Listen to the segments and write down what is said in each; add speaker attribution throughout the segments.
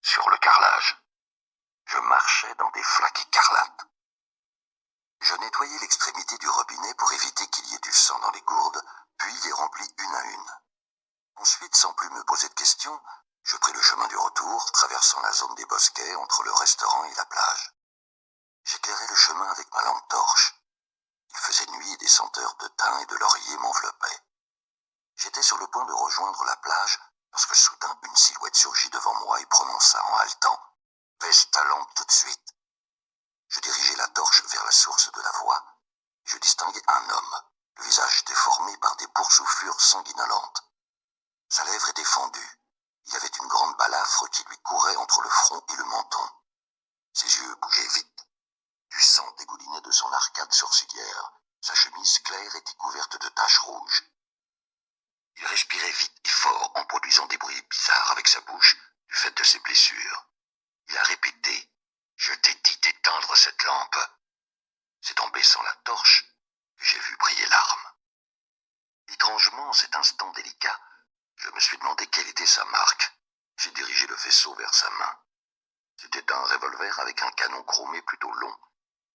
Speaker 1: sur le carrelage. Je marchais dans des flaques écarlates. Je nettoyai l'extrémité du robinet pour éviter qu'il y ait du sang dans les gourdes, puis les remplis une à une. Ensuite, sans plus me poser de questions, je pris le chemin du retour, traversant la zone des bosquets entre le restaurant et la plage. J'éclairais le chemin avec ma lampe torche. Il faisait nuit et des senteurs de thym et de laurier m'enveloppaient. J'étais sur le point de rejoindre la plage lorsque soudain une silhouette surgit devant moi et prononça en haletant « Baisse ta lampe tout de suite !» Je dirigeai la torche vers la source de la voix. Je distinguai un homme, le visage déformé par des boursouflures sanguinolentes. Sa lèvre était fendue. Il avait une grande balafre qui lui courait entre le front et le menton. Ses yeux bougeaient vite. Du sang dégoulinait de son arcade sourcilière. Sa chemise claire était couverte de taches rouges. Il respirait vite et fort en produisant des bruits bizarres avec sa bouche du fait de ses blessures. Il a répété « Je t'ai dit d'éteindre cette lampe ». C'est en baissant la torche que j'ai vu briller l'arme. Étrangement, en cet instant délicat, je me suis demandé quelle était sa marque. J'ai dirigé le faisceau vers sa main. C'était un revolver avec un canon chromé plutôt long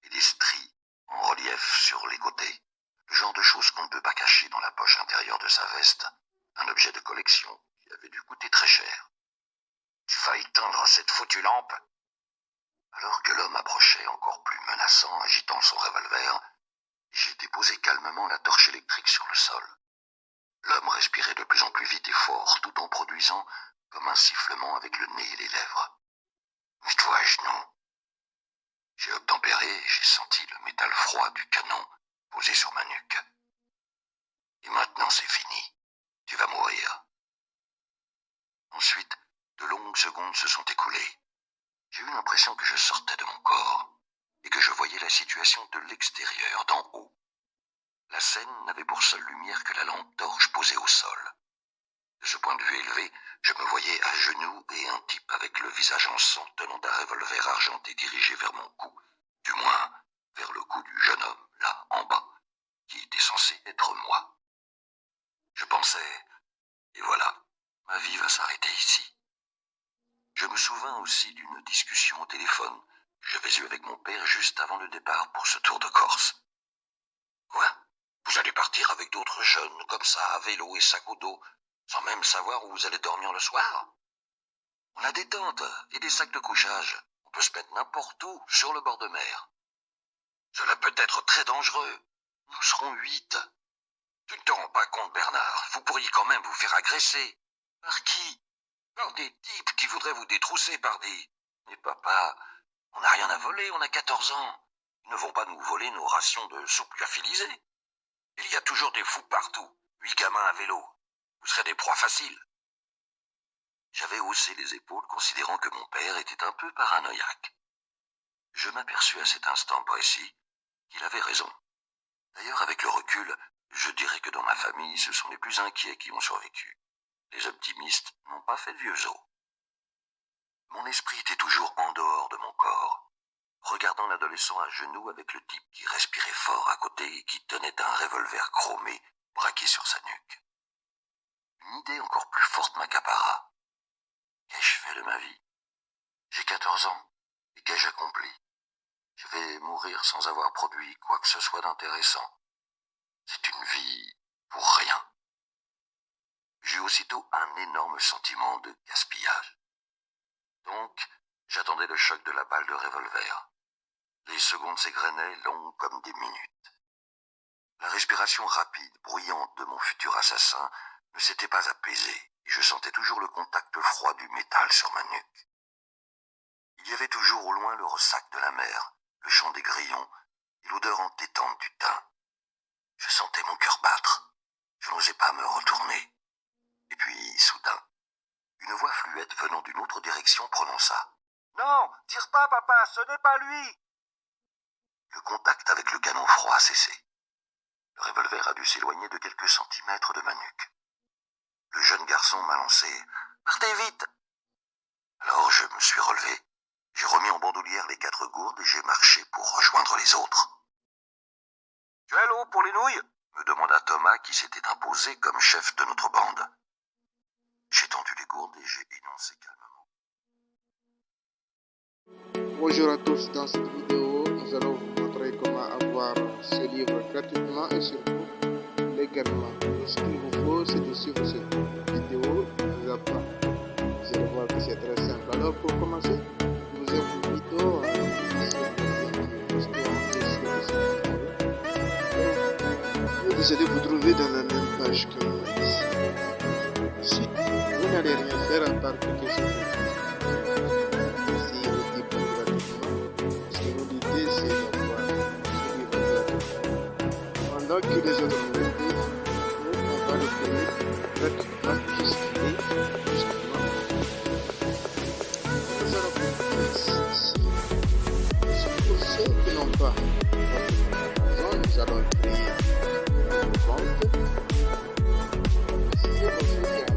Speaker 1: et des stries en relief sur les côtés. Le genre de choses qu'on ne peut pas cacher dans la poche intérieure de sa veste. Un objet de collection qui avait dû coûter très cher. « Tu vas éteindre cette foutue lampe ?» Alors que l'homme approchait encore plus menaçant, agitant son revolver, j'ai déposé calmement la torche électrique sur le sol. L'homme respirait de plus en plus vite et fort, tout en produisant comme un sifflement avec le nez et les lèvres. « Mets-toi à genoux !» J'ai obtempéré et j'ai senti le métal froid du canon posé sur ma nuque. « Et maintenant c'est fini. Tu vas mourir. » Ensuite, de longues secondes se sont écoulées. J'ai eu l'impression que je sortais de mon corps et que je voyais la situation de l'extérieur, d'en haut. La scène n'avait pour seule lumière que la lampe torche posée au sol. De ce point de vue élevé, je me voyais à genoux et un type avec le visage en sang tenant un revolver argenté dirigé vers mon cou, du moins vers le cou du jeune homme, là, en bas, qui était censé être moi. Je pensais, et voilà, ma vie va s'arrêter ici. Je me souvins aussi d'une discussion au téléphone que j'avais eue avec mon père juste avant le départ pour ce tour de Corse. « Quoi ? Vous allez partir avec d'autres jeunes, comme ça, à vélo et sac au dos, sans même savoir où vous allez dormir le soir ? On a des tentes et des sacs de couchage. On peut se mettre n'importe où, sur le bord de mer. Cela peut être très dangereux. Nous serons 8. Tu ne te rends pas compte, Bernard, vous pourriez quand même vous faire agresser. Par qui ? Par des types qui voudraient vous détrousser par des... Mais papa, on n'a rien à voler, on a 14 ans. Ils ne vont pas nous voler nos rations de soupe lyophilisée. Il y a toujours des fous partout, 8 gamins à vélo. Vous serez des proies faciles. » J'avais haussé les épaules, considérant que mon père était un peu paranoïaque. Je m'aperçus à cet instant précis qu'il avait raison. D'ailleurs, avec le recul, je dirais que dans ma famille, ce sont les plus inquiets qui ont survécu. Les optimistes n'ont pas fait de vieux os. Mon esprit était toujours en dehors de mon corps, regardant l'adolescent à genoux avec le type qui respirait fort à côté et qui tenait un revolver chromé braqué sur sa nuque. Une idée encore plus forte m'accapara. Qu'ai-je fait de ma vie ? J'ai 14 ans, et qu'ai-je accompli ? Je vais mourir sans avoir produit quoi que ce soit d'intéressant. C'est une vie pour rien. J'eus aussitôt un énorme sentiment de gaspillage. Donc, j'attendais le choc de la balle de revolver. Les secondes s'égrenaient, longues comme des minutes. La respiration rapide, bruyante de mon futur assassin ne s'était pas apaisée, et je sentais toujours le contact froid du métal sur ma nuque. Il y avait toujours au loin le ressac de la mer, le chant des grillons et l'odeur entêtante du thym. Je sentais mon cœur battre. Je n'osais pas me retourner. Et puis, soudain, une voix fluette venant d'une autre direction prononça « Non, tire pas, papa, ce n'est pas lui !» Le contact avec le canon froid a cessé. Le revolver a dû s'éloigner de quelques centimètres de ma nuque. Le jeune garçon m'a lancé « Partez vite !» Alors je me suis relevé. J'ai remis en bandoulière les 4 gourdes et j'ai marché pour rejoindre les autres. « Tu as l'eau pour les nouilles ?» me demanda Thomas qui s'était imposé comme chef de notre bande. J'ai tendu les gourdes et j'ai énoncé calmement.
Speaker 2: Bonjour à tous, dans cette vidéo, nous allons vous montrer comment avoir ce livre gratuitement et surtout légalement. Ce qu'il vous faut, c'est de suivre cette vidéo mis à part. Vous allez voir que c'est très simple. Alors pour commencer, je vous invite plutôt à vous allez vous trouver dans la même page que moi ici. Si vous n'allez rien faire à part cliquer sur le pendant que les autres mots, on va le connaître gratuitement jusqu'à justement. Nous allons faire ici. Pour ceux qui n'ont pas Amazon, nous allons créer un compte. Si vous faites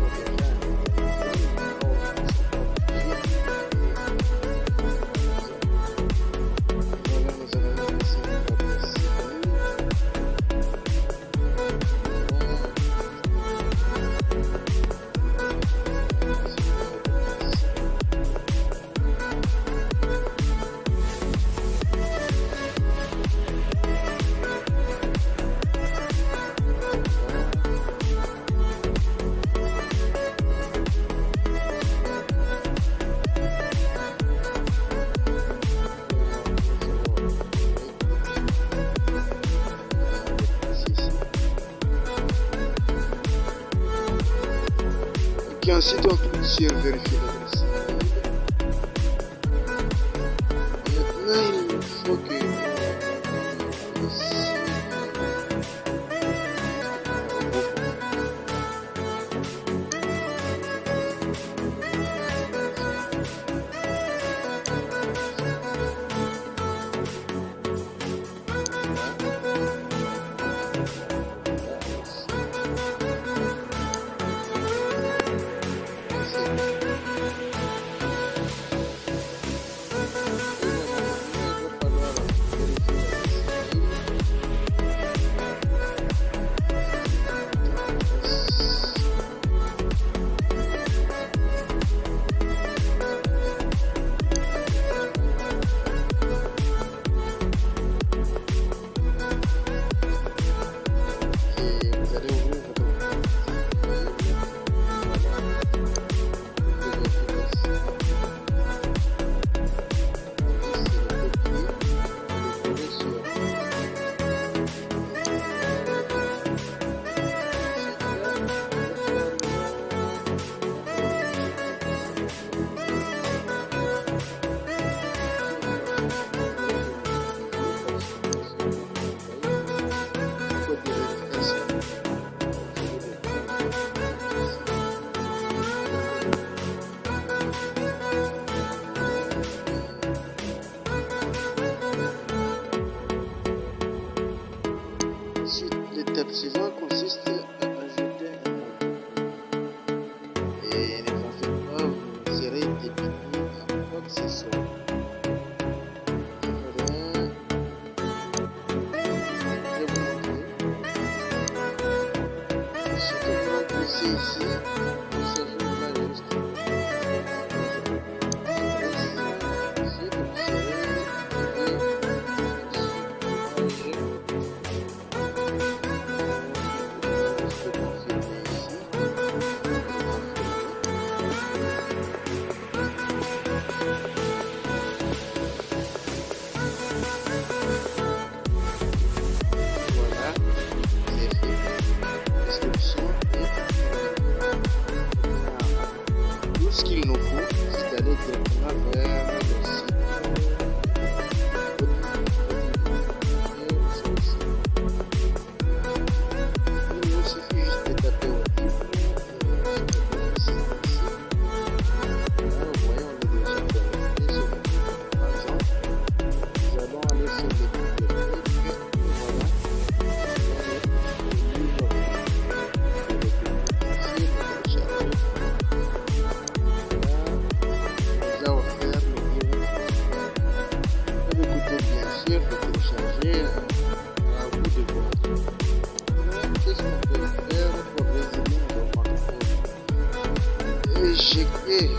Speaker 2: et ensuite on clique sur vérifier l'adresse email. Maintenant il faut que l'étape suivante consiste à ajouter un montant. Et ne pensez pas, vous serez débité à quoi que ce soit. Voilà. Je vais vous montrer. Ensuite, vous remplissez ici. Il s'agit de la juste. Ensuite, vous serez tout ce qu'il nous faut, c'est d'aller directement vers le site. Il nous suffit juste de taper au livre. Vous voyez, on est déjà connecté sur par exemple. Nous allons aller sur les bibliothèques. Voilà. Éjecter.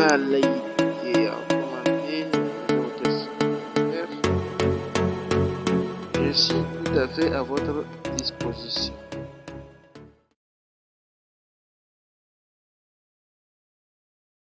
Speaker 2: pas liker, à commenter votre commentaire. Je suis tout à fait à votre disposition.